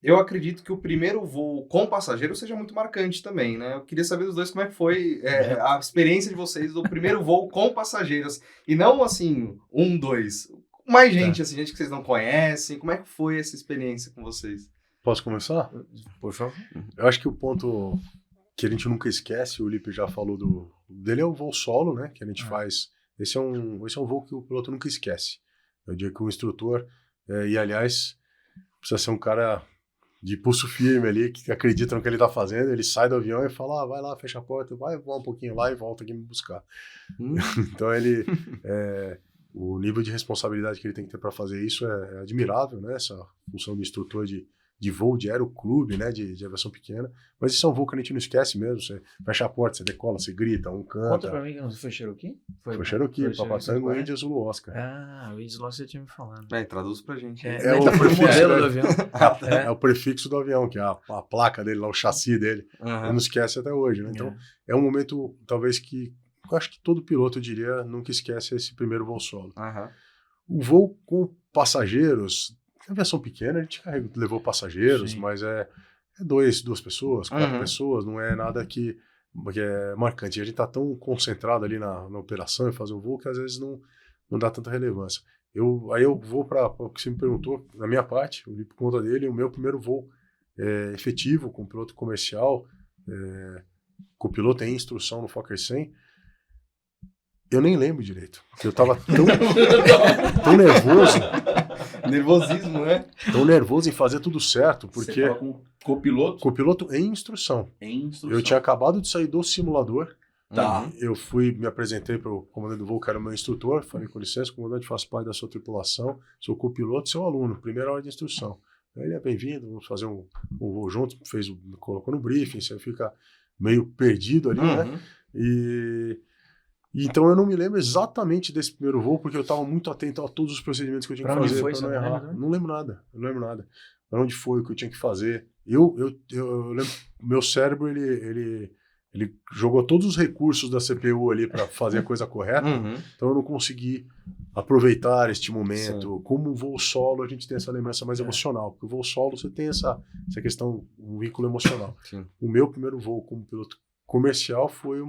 Eu acredito que o primeiro voo com passageiro seja muito marcante também, né. Eu queria saber dos 2 como é que foi, a experiência de vocês do primeiro voo com passageiros, e não assim, um, 2, mais Tá. gente, assim, gente que vocês não conhecem, como é que foi essa experiência com vocês? Posso começar? Por favor. Eu acho que o ponto que a gente nunca esquece, o Lipe já falou dele, é o voo solo, né? Que a gente faz. Esse é um voo que o piloto nunca esquece. É o dia que o instrutor, e aliás, precisa ser um cara de pulso firme ali, que acredita no que ele está fazendo, ele sai do avião e fala, vai lá, fecha a porta, vai voar um pouquinho lá e volta aqui me buscar. Então o nível de responsabilidade que ele tem que ter para fazer isso é admirável, né? Essa função de instrutor de voo, de aeroclube, né? De aviação pequena. Mas isso é um voo que a gente não esquece mesmo. Você fecha a porta, você decola, você grita, um canta. Conta pra mim que não foi Cherokee? Foi Cherokee, Papatango, India, Zulu, Oscar. Ah, o Indy você tinha me falado. Traduz pra gente. É o o modelo do avião. É o prefixo do avião, que é a placa dele, lá, o chassi dele. Aham. Ele não esquece até hoje, né? Então, é um momento, talvez, que eu acho que todo piloto, eu diria, nunca esquece esse primeiro voo solo. Aham. O voo com passageiros, na aviação pequena, a gente levou passageiros, Sim. mas é duas pessoas, quatro pessoas, não é nada que é marcante. A gente tá tão concentrado ali na operação e fazer o voo que às vezes não dá tanta relevância. Aí eu vou para o que você me perguntou, na minha parte, eu li por conta dele, o meu primeiro voo efetivo com piloto comercial, com o piloto em instrução no Fokker 100, eu nem lembro direito, porque eu tava tão nervoso. Nervosismo, né? Tão nervoso em fazer tudo certo, porque... Você tava com copiloto? Copiloto em instrução. Em instrução. Eu tinha acabado de sair do simulador. Tá. Eu me apresentei para o comandante do voo, que era o meu instrutor. Falei, com licença, comandante, faço parte da sua tripulação. Sou copiloto e seu aluno, primeira hora de instrução. Ele é bem-vindo, vamos fazer um voo junto. Me colocou no briefing, você fica meio perdido ali, né? Então eu não me lembro exatamente desse primeiro voo, porque eu estava muito atento a todos os procedimentos que eu tinha que fazer para não errar. Não lembro nada. Para onde foi o que eu tinha que fazer. Eu lembro, meu cérebro, ele jogou todos os recursos da CPU ali para fazer a coisa correta, então eu não consegui aproveitar este momento. Sim. Como o voo solo, a gente tem essa lembrança mais emocional, porque o voo solo você tem essa questão, um vínculo emocional. Sim. O meu primeiro voo como piloto comercial foi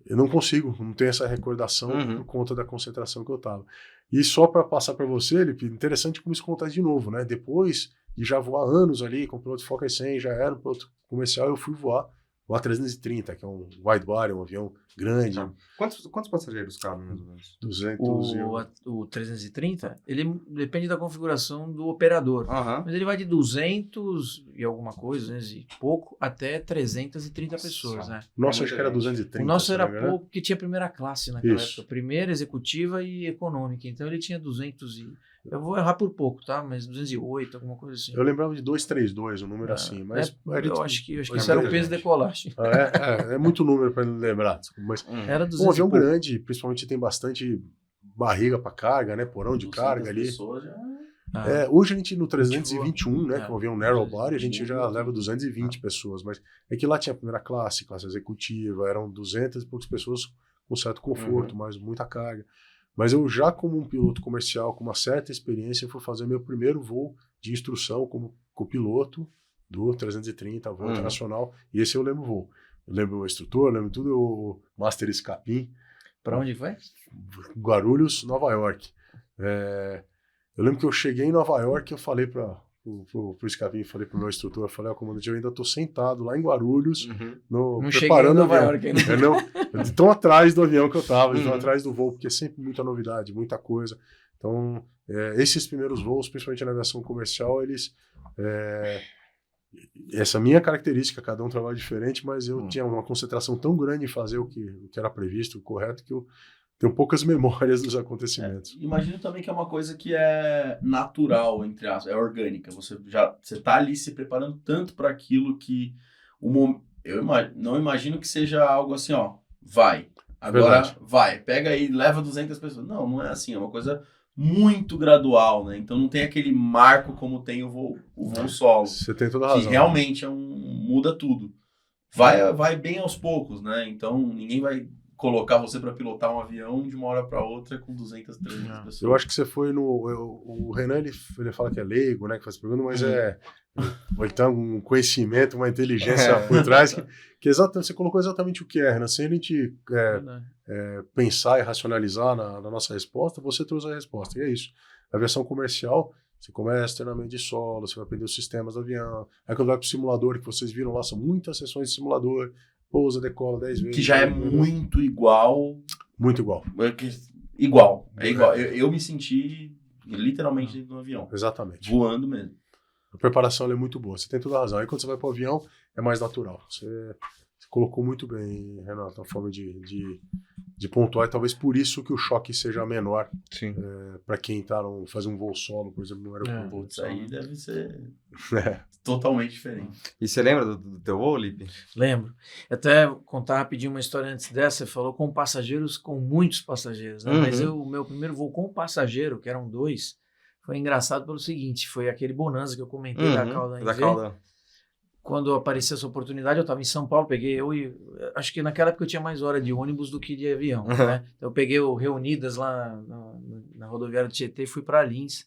eu não tenho essa recordação por conta da concentração que eu estava. E só para passar para você, Lipe, interessante como isso acontece de novo, né? Depois de já voar anos ali com o piloto Fokker 100, já era um piloto comercial, eu fui voar o A330, que é um wide body, um avião grande. Tá. Quantos passageiros cabem, mais ou menos? 200 o 330, ele depende da configuração do operador. Mas ele vai de 200 e alguma coisa, 200 e pouco, até 330 pessoas, né? Nossa, acho que era 230. O nosso era pouco, porque tinha primeira classe naquela época. Primeira, executiva e econômica. Então ele tinha 200 e... Eu vou errar por pouco, tá? Mas 208, alguma coisa assim. Eu lembrava de 232, um número assim. Mas eu acho que isso era o peso de decolagem. É muito número para ele lembrar. Mas, era 200 um avião grande, principalmente tem bastante barriga para carga, né? Porão de carga ali. Hoje a gente no 321, né? Que é um avião narrow body, a gente já leva 220 pessoas. Mas é que lá tinha primeira classe executiva, eram 200 e poucas pessoas com certo conforto, mas muita carga. Mas eu já como um piloto comercial, com uma certa experiência, fui fazer meu primeiro voo de instrução como copiloto do 330, voo internacional. E esse eu lembro o voo. Eu lembro o instrutor, eu lembro tudo, o Master Escapim. Para onde foi? Guarulhos, Nova York. Eu lembro que eu cheguei em Nova York e eu falei pro Escapim, falei pro meu instrutor, eu falei, comandante, eu ainda tô sentado lá em Guarulhos, preparando o avião. Eu tão atrás do avião que eu tava, tão atrás do voo, porque é sempre muita novidade, muita coisa. Então, esses primeiros voos, principalmente na aviação comercial, eles... essa minha característica, cada um trabalha diferente, mas eu tinha uma concentração tão grande em fazer o que era previsto, o correto, que eu tenho poucas memórias dos acontecimentos. Imagino também que é uma coisa que é natural, entre aspas, é orgânica. Você tá ali se preparando tanto para aquilo que não imagino que seja algo assim, ó, vai. Agora vai, pega aí, leva 200 pessoas. Não é assim, é uma coisa muito gradual, né? Então não tem aquele marco como tem o voo solo. Você tem toda a razão. Que realmente muda tudo. Vai bem aos poucos, né? Então ninguém vai colocar você para pilotar um avião de uma hora para outra com 200, 300 pessoas. Eu acho que você foi no... O Renan, ele fala que é leigo, né? Que faz pergunta, mas ele tem um conhecimento, uma inteligência por trás que exatamente, você colocou exatamente o que é, Renan. Sem a gente pensar e racionalizar na nossa resposta, você trouxe a resposta. E é isso. A aviação comercial, você começa treinamento de solo, você vai aprender os sistemas do avião. Aí quando vai pro simulador, que vocês viram lá, são muitas sessões de simulador. Pousa, decola 10 vezes. Que já é muito igual. Muito igual. Igual. É igual. Eu me senti literalmente dentro do avião. Exatamente. Voando mesmo. A preparação ela é muito boa. Você tem toda a razão. Aí quando você vai para o avião, é mais natural. Você colocou muito bem, Renato, a forma de pontuar. E talvez por isso que o choque seja menor. Sim. Para quem fazer um voo solo, por exemplo, no aeroporto. Isso aí deve ser totalmente diferente. E você lembra do teu voo, Lipe? Lembro. Até contar rapidinho uma história antes dessa. Você falou com passageiros, com muitos passageiros, né? Mas o meu primeiro voo com passageiro, que eram 2, foi engraçado pelo seguinte, foi aquele bonanza que eu comentei da Cauda. Quando apareceu essa oportunidade, eu estava em São Paulo, acho que naquela época eu tinha mais hora de ônibus do que de avião, né? Então eu peguei o Reunidas lá na rodoviária do Tietê e fui para Lins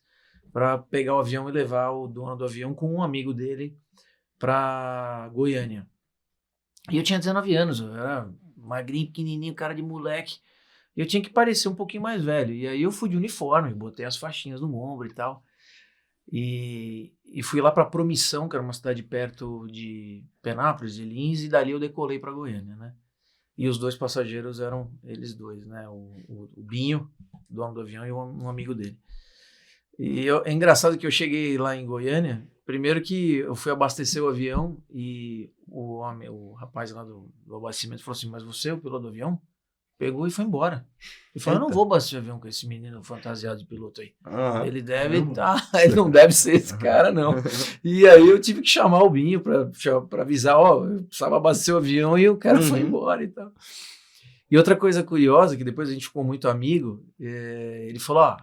para pegar o avião e levar o dono do avião com um amigo dele para Goiânia. E eu tinha 19 anos, eu era magrinho, pequenininho, cara de moleque, e eu tinha que parecer um pouquinho mais velho. E aí eu fui de uniforme, botei as faixinhas no ombro e tal. E fui lá para Promissão, que era uma cidade perto de Penápolis, de Lins, e dali eu decolei para Goiânia, né? E os 2 passageiros eram eles 2, né? O Binho, dono do avião, e um amigo dele. E é engraçado que eu cheguei lá em Goiânia, primeiro que eu fui abastecer o avião e o rapaz lá do abastecimento falou assim, mas você é o piloto do avião? Pegou e foi embora. Ele falou, eu não vou abastecer o avião com esse menino fantasiado de piloto aí. Ele deve ele não deve ser esse cara, não. E aí eu tive que chamar o Binho para avisar, eu precisava abastecer o avião e o cara foi embora e tal. E outra coisa curiosa, que depois a gente ficou muito amigo, ele falou,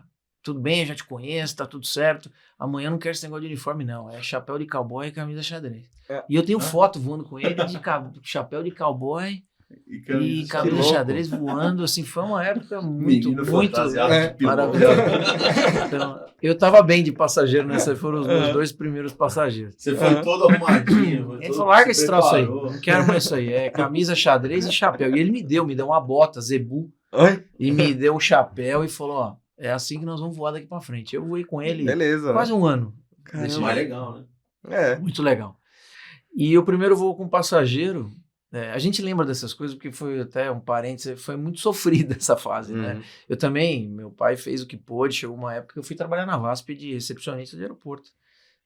tudo bem, eu já te conheço, tá tudo certo. Amanhã eu não quero esse negócio de uniforme, não. É chapéu de cowboy e camisa xadrez. E eu tenho foto voando com ele de chapéu de cowboy e camisa xadrez voando, assim, foi uma época muito maravilhosa. Então, eu tava bem de passageiro nessa, foram os meus 2 primeiros passageiros. Você foi todo arrumadinho. Ele falou, larga esse troço aí, não quero mais isso aí, é camisa xadrez e chapéu. E ele me deu uma bota, zebu, e me deu um chapéu e falou, é assim que nós vamos voar daqui pra frente. Eu voei com ele quase um ano. Mais legal, né? Muito legal. E o primeiro voo com passageiro, a gente lembra dessas coisas porque foi até um parênteses, foi muito sofrida essa fase, né? Eu também, meu pai fez o que pôde, chegou uma época que eu fui trabalhar na VASP de recepcionista de aeroporto.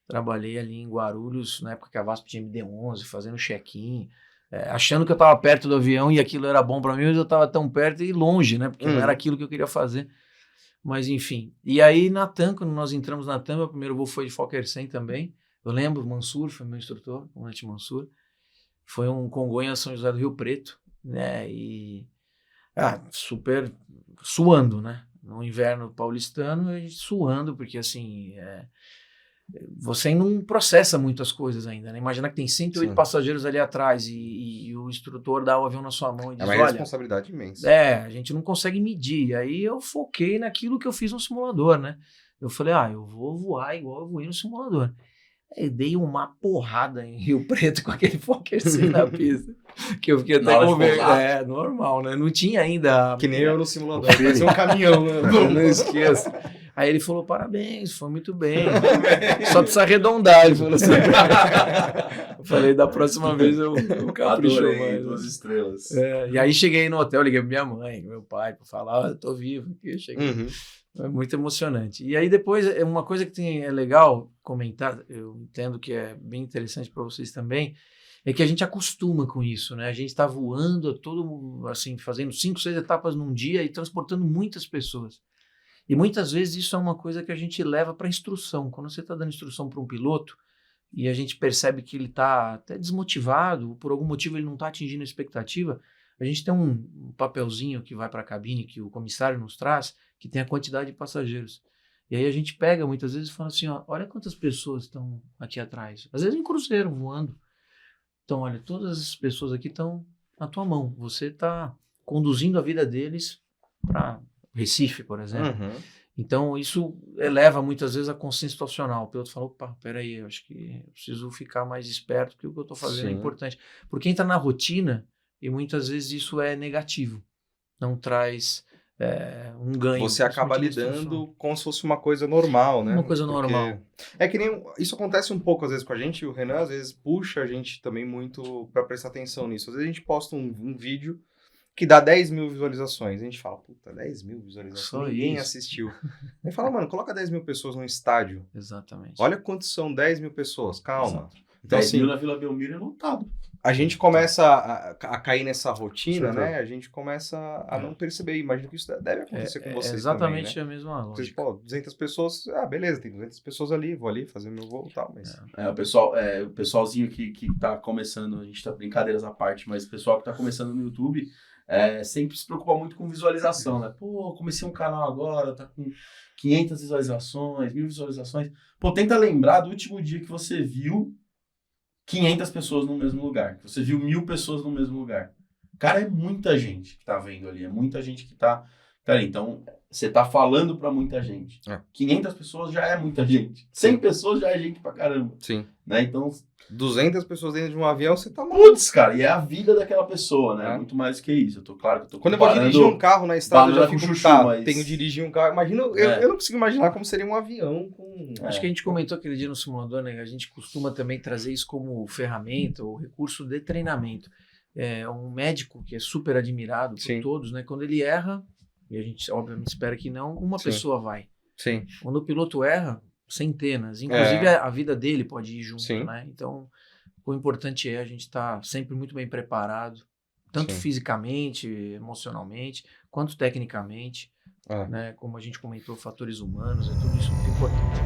Trabalhei ali em Guarulhos, na época que a VASP tinha MD-11, fazendo check-in, achando que eu estava perto do avião e aquilo era bom para mim, mas eu estava tão perto e longe, né? Porque não era aquilo que eu queria fazer. Mas enfim. E aí na TAM, quando nós entramos na TAM, meu primeiro voo foi de Fokker 100 também. Eu lembro, o Mansur foi meu instrutor, o comandante Mansur. Foi um Congonhas São José do Rio Preto, né? E super suando, né? No inverno paulistano, a gente suando, porque assim, você não processa muitas coisas ainda, né? Imagina que tem 108 passageiros ali atrás e o instrutor dá o avião na sua mão e diz, uma responsabilidade imensa. A gente não consegue medir. E aí eu foquei naquilo que eu fiz no simulador, né? Eu falei, eu vou voar igual eu voei no simulador. Aí dei uma porrada em Rio Preto com aquele Fokker 100 na pista. Que eu fiquei até com vergonha. Normal, né? Não tinha ainda... Que nem eu no simulador. Parecia um caminhão, né? Não esqueço. Aí ele falou, parabéns, foi muito bem. Só precisa arredondar. Ele falou assim. Eu falei, da próxima vez eu capricho mais. 2 estrelas. E aí cheguei no hotel, liguei pra minha mãe, meu pai, pra falar, eu tô vivo. Eu cheguei. É muito emocionante. E aí depois, uma coisa que é legal comentar, eu entendo que é bem interessante para vocês também, é que a gente acostuma com isso, né? A gente está voando, assim, fazendo 5, 6 etapas num dia e transportando muitas pessoas. E muitas vezes isso é uma coisa que a gente leva para instrução. Quando você está dando instrução para um piloto e a gente percebe que ele está até desmotivado, por algum motivo ele não está atingindo a expectativa, a gente tem um papelzinho que vai para a cabine, que o comissário nos traz, que tem a quantidade de passageiros. E aí a gente pega muitas vezes e fala assim, olha quantas pessoas estão aqui atrás. Às vezes em cruzeiro, voando. Então, olha, todas as pessoas aqui estão na tua mão. Você está conduzindo a vida deles para Recife, por exemplo. Uhum. Então, isso eleva muitas vezes a consciência situacional. O piloto fala, opa, peraí, eu acho que eu preciso ficar mais esperto, porque o que eu estou fazendo é Sim. importante. Porque entra na rotina e muitas vezes isso é negativo. Não traz um ganho. Você acaba principalmente na instrução. lidando como se fosse uma coisa normal, né? Uma coisa Porque normal. é que nem isso acontece um pouco às vezes com a gente, e o Renan às vezes puxa a gente também muito para prestar atenção nisso. Às vezes a gente posta um vídeo que dá 10 mil visualizações. A gente fala, puta, 10 mil visualizações, Só ninguém isso. assistiu. Aí fala, mano, coloca 10 mil pessoas num estádio. Exatamente. Olha quantos são 10 mil pessoas, calma. Então, 10 assim, mil na Vila Belmiro é lotado. a gente começa a cair nessa rotina, Certo. né? A gente começa a não perceber. Imagino que isso deve acontecer com vocês exatamente também, né? a mesma Vocês, lógica. pô, 200 pessoas, beleza, tem 200 pessoas ali, vou ali fazer meu voo e tal, mas... O pessoalzinho que tá começando, a gente tá brincadeiras à parte, mas o pessoal que tá começando no YouTube sempre se preocupa muito com visualização, né? Pô, comecei um canal agora, tá com 500 visualizações, 1000 visualizações. Pô, tenta lembrar do último dia que você viu 500 pessoas no mesmo lugar, que você viu 1000 pessoas no mesmo lugar. Cara, é muita gente que tá vendo ali, é muita gente que tá ali. Então, você tá falando pra muita gente. 500 pessoas já é muita gente. 100 pessoas já é gente pra caramba. Sim. Né? Então, 200 pessoas dentro de um avião, você tá maluco. putz, cara, e é a vida daquela pessoa, né? É. Muito mais do que isso. Claro que eu tô Quando eu vou comparando- dirigir um carro na estrada, eu já banana com fico, chuchu, tá, mas- tenho que dirigir um carro. Imagina, eu não consigo imaginar como seria um avião com... Acho que a gente comentou aquele dia no simulador, né? A gente costuma também trazer isso como ferramenta ou recurso de treinamento. Um médico que é super admirado por Sim. todos, né? Quando ele erra, e a gente obviamente espera que não, uma Sim. pessoa vai. Sim. Quando o piloto erra, centenas. Inclusive a vida dele pode ir junto, Sim. né? Então, o importante é a gente estar sempre muito bem preparado, tanto Sim. fisicamente, emocionalmente, quanto tecnicamente, É. né? Como a gente comentou, fatores humanos, é tudo isso muito importante.